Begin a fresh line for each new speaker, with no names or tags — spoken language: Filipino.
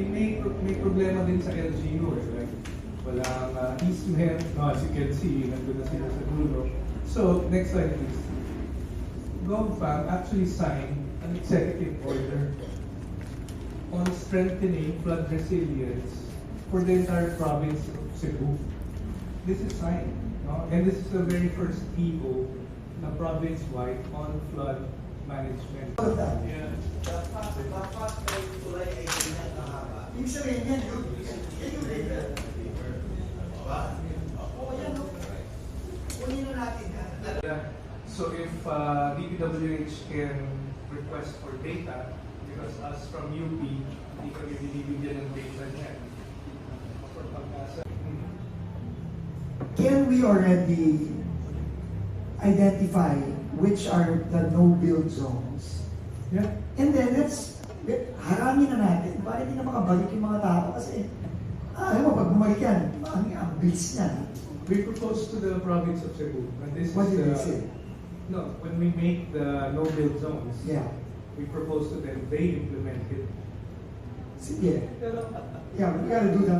may problema din sa LGU eh. Like, walang easement, no, as you can see, nandun na sila sa dulo. So, next slide please. GovFam actually signed an executive order on strengthening flood resilience for the entire province of Cebu. This is signed, no? And this is the very first PO na province-wide on flood management. Yeah.
Dapat may tulay ay ganyan na haba. Ibig sabihin yan, yun rin. Diba? Oo, yan. Kunin na natin yan.
So if DPWH can request for data, because us from UP, hindi kami binibigyan ng data niyan. For pagkasa.
Can we already identify which are the no-build zones?
Yeah.
And then harangin na natin para hindi na makabalik yung mga tao kasi alam mo, pag bumalik yan, ang bilis niya.
We proposed to the province of Cebu. And this
What
is
did
the,
they say?
No, when we make the no-build zones,
Yeah.
we propose to them, they implement it.
Sige. Yeah, we gotta do that.